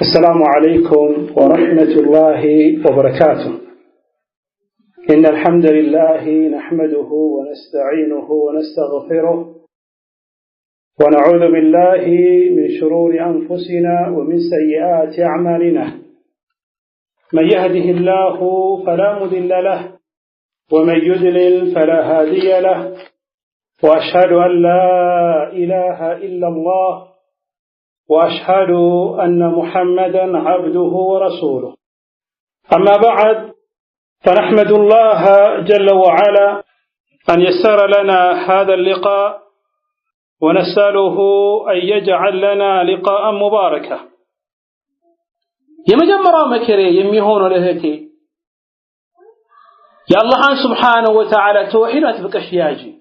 السلام عليكم ورحمة الله وبركاته. إن الحمد لله نحمده ونستعينه ونستغفره ونعوذ بالله من شرور أنفسنا ومن سيئات أعمالنا. من يهده الله فلا مضل له ومن يضلل فلا هادي له، وأشهد أن لا إله إلا الله وأشهد أن محمدا عبده ورسوله. أما بعد، فنحمد الله جل وعلا أن يسر لنا هذا اللقاء ونسأله أن يجعل لنا لقاء مباركا. يمجمرا مكري يميهون لهتي يا الله سبحانه وتعالى توحيد أتبكش ياجي.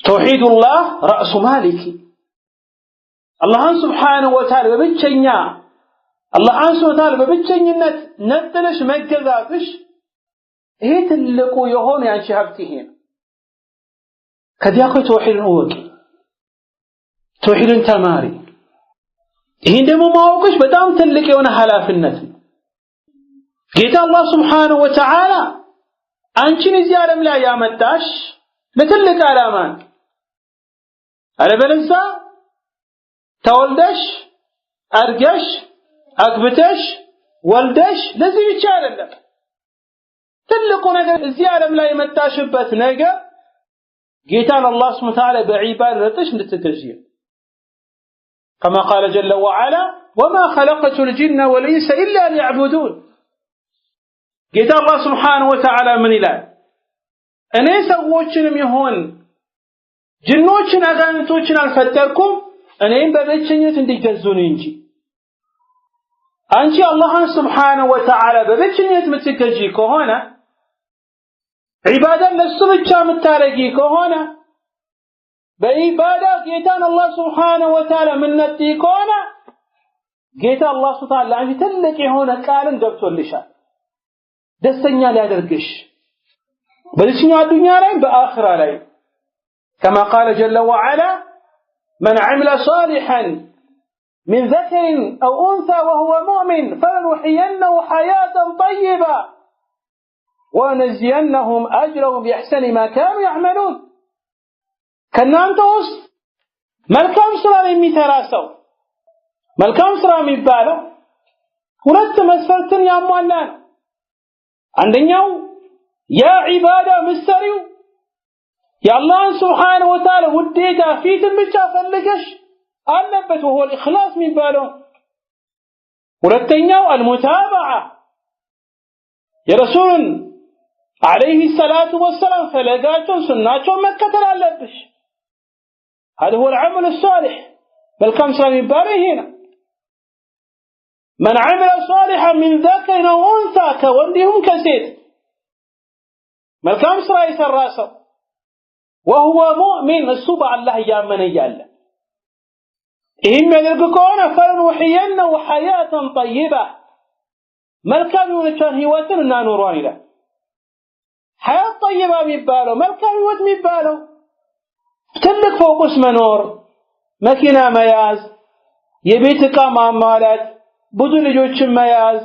توحيد الله رأس مالكي. الله سبحانه وتعالى ببتشنيا الله سبحانه وتعالى ببتشنينت نتلش مجزاتش هي تلقو يهون عن شهبتهين قد يأخذ توحيد أوكي توحيد تماري هين دمو ما أوكش بدام تلقي ونحلا في النتن قيت الله سبحانه وتعالى أنشني زيارة ملا يا مداش لتلك علامان على بلزا ተወልደሽ አርገሽ አግብተሽ ወልደሽ ለዚህ ብቻ አይደለም ትልቁ ነገር እዚህ ዓለም ላይ መጣሽበት ነገር ጌታን አላህ Subhanahu Wa Ta'ala በዒባደትሽ እንድትገዢ كما قال جل وعلا وما خلقت الجن والانس الا ليعبدون ጌታ አላህ Subhanahu Wa Ta'ala ምን ይላል እኔ ሰዎችንም ይሁን ጅኖችን አጋንንቶችን አልፈጠርኩም እኔም በብቸኝነት እንዲገዙኝ እንጂ አንቺ አላህን Subhanahu Wa Ta'ala በብቸኝነት የምትገዢ ከሆነ ዒባዳን ለሱ ብቻ የምታረጊ ከሆነ በዒባዳ ጌታን አላህ Subhanahu Wa Ta'ala ምንነጢ ከሆነ ጌታ አላህ Subhanahu Wa Ta'ala አንቺ ትልቅ የሆነ ቃልን ገብቶልሻል ደስተኛ ሊያደርግሽ በዚህኛው ዱንያ ላይ በአኺራ ላይ كما قال جل وعلا من عمل صالحا من ذكر أو أنثى وهو مؤمن فلنحيينه حياة طيبة ونجزينهم أجرهم بأحسن ما كانوا يعملون. كنا أنتوس ملكام سرى من تراسو ملكام سرى من بالو ولت مسفرتن يا أموالان عندنا يا عبادة مستريو يا الله سبحانه وتعالى وديتا فيتم بيتشا فلقش ألبت وهو الإخلاص من باله ولتنياو المتابعة يا رسول عليه الصلاة والسلام فلقاتهم سناتهم مكتل ألبش هذا هو العمل الصالح بل كم سنة من باله هنا من عمل صالحا من ذكر أو أنثى كوندهم كسيد بل كم سنة يسر راسه وهو مؤمن الصبع الله يامن ياله إهم يلقكونا فلنحيينه حياة طيبة ملكام يونتان هيواتنا نوران له حياة طيبة مباله ملكام يوت مباله تلك فوق اسم نور مكينة مياز يبيتك مامالات بدون جوش مياز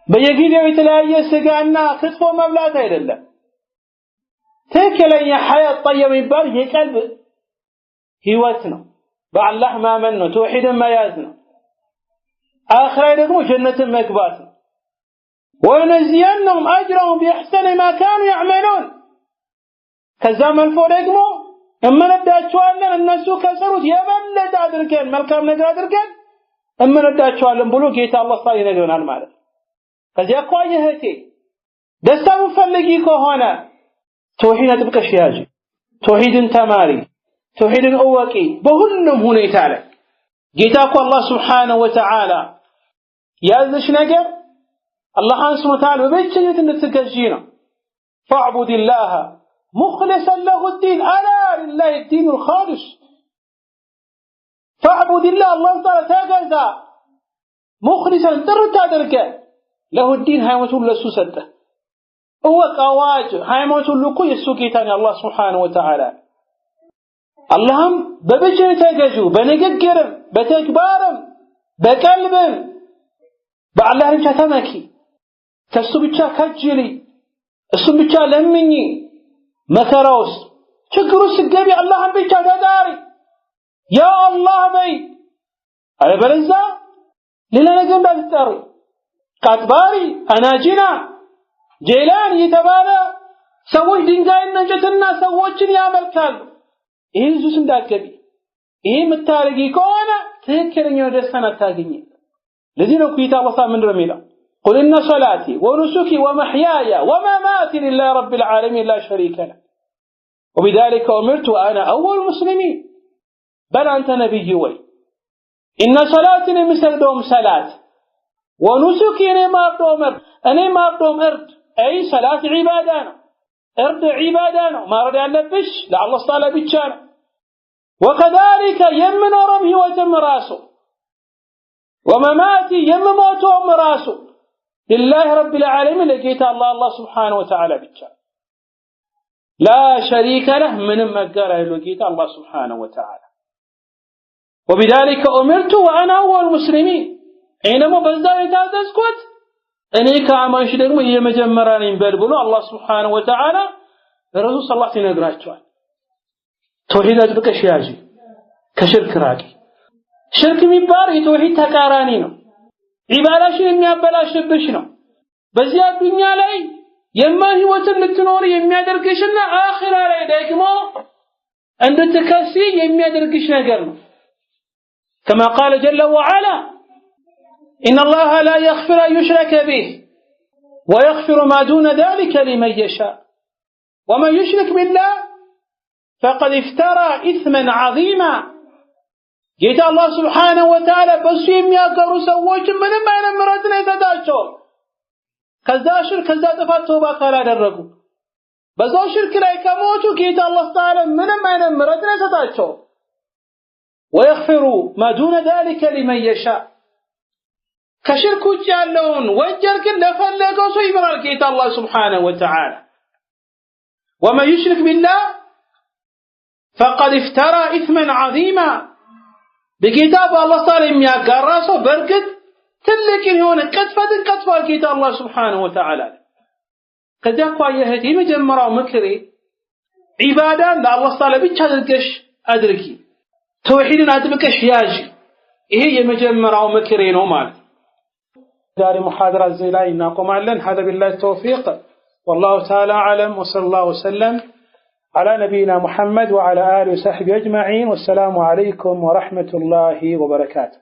بيجيلي ويتلاقي سقعنا خطفه مبلات إلى الله تكلن حياة طيبة يبال هي قلب هيوتنا بالله ما منه توحيد ما يازنا آخر يدقوا جنة مكباتنا ونزينهم أجرهم بأحسن ما كانوا يعملون كزام الفوريقمو اما نبدأ أتوالنا الناس كسروت يبلد أدركين ملكام نقر أدركين اما نبدأ أتوالنا بلو جيت الله صالي نقرون المالك كذي أقوى يهتي دستا مفلقيكو هنا توحيد تبقى شياجي توحيد تماري توحيد أوكي بهنم هنا يتعالى جيتاكو الله سبحانه وتعالى يازش نقر الله سبحانه وتعالى ببيتشنية نتكجينا فاعبد الله مخلصا له الدين ألا لله الدين الخالص فاعبد الله تعالى تاقلتا مخلصا ترتا دركا له الدين هايمة لسوسته هو قواج هايمة لكو يسوكيتاني الله سبحانه وتعالى اللهم ببجن تاقجو بنققرم بتكبارم በቀልብ በአላህ ብቻ ተመኪ ከሱ ብቻ ከጅሊ እሱን ብቻ ለምኚ መከራውስ ችግሩስ ገቢ አላህን ብቻ ተዳሪ ያ አላህ በይ አለበለዛ ሌላ ነገር እንዳትጠሪ ቃጥባሪ አናጂና ጄላን የተባለ ሰዎች ድንጋይና እንጨትና ሰዎችን ያመልካሉ ይሄን ሱስ እንዳትገቢ ይሄ የምታረጊ ከሆነ ትክክለኛው ደስታን አታገኚ ለዚህ ነው ጌታ አላህ ምንድን ነው የሚለው قل إن صلاتي ونسكي ومحياي ومماتي لله رب العالمين لا شريك له وبذلك أمرت وأنا أول المسلمين بل أنت نبي وي إن صلاتي مسجدهم صلاة ونسكي أنا ما أردهم أرد أي صلاة عبادانا أرد عبادانا ما رد أن نبش لا الله صلى بيتشانا وكذلك يمن ربه وتم راسه ومماتي يمموتهم راسه لله رب العالمين لقيت الله سبحانه وتعالى بيتشانا لا شريك له من مقاره لقيت الله سبحانه وتعالى وبذلك أمرت وأنا أول المسلمين حينما بزدان يتعززكت أني كعمانش دقم هي مجمرانين بالبلو الله سبحانه وتعالى الرسول صلى الله عليه وسلم يقرأ توحيد أجبك شياجي كشرك راقي شرك مبار توحيد تكارانينو عباداشين የሚያበላሽ ሽብሽ ነው በዚያ ዱንያ ላይ የማን ህይወትን ልትኖር የሚያደርግሽና አኺራ ላይ ደግሞ እንድትከሲ የሚያደርግሽ ነገር ነው كما قال جل وعلا إن الله لا يغفر أن يشرك به ويغفر ما دون ذلك لمن يشاء ومن يشرك بالله فقد افترى إثما عظيما جيت الله سبحانه وتعالى بس የሚያቀሩ ሰዎች ምንም አይነት ምሕረት አይሰጣቸው ከዛ ሽርክ ከዛ ጥፋት ተውባ ካላደረጉ በዛው ሽርክ ላይ ከሞቱ ጌታ አላህ ተዓላ ምንም አይነት ምሕረት አይሰጣቸው ويغفر ما دون ذلك لمن يشاء كشرك ውጭ ያለውን ወንጀል ግን ለፈለገው ሰው ይምራል ጌታ አላህ سبحانه وتعالى ومن يشرك بالله فقد افترى إثما عظيما بكتاب الله تعالى የሚያጋራ ሰው በርግጥ ትልቅ የሆነ ቅጥፈትን ቀጥፏል ጌታ አላህ سبحانه وتعالى ከዚያ ቋየህ የመጀመሪያው ምክሬ ዒባዳን ለአላህ تعالى ብቻ አድርገሽ አድርጊ توحيدን አጥብቀሽ ያዢ ይሄ የመጀመሪያው ምክሬ ነው ማለት ዛሬ محاضرة እዚህ ላይ እናቆማለን هذا بالله التوفيق والله تعالى أعلم وصلى الله وسلم على نبينا محمد وعلى آله وصحبه أجمعين والسلام عليكم ورحمة الله وبركاته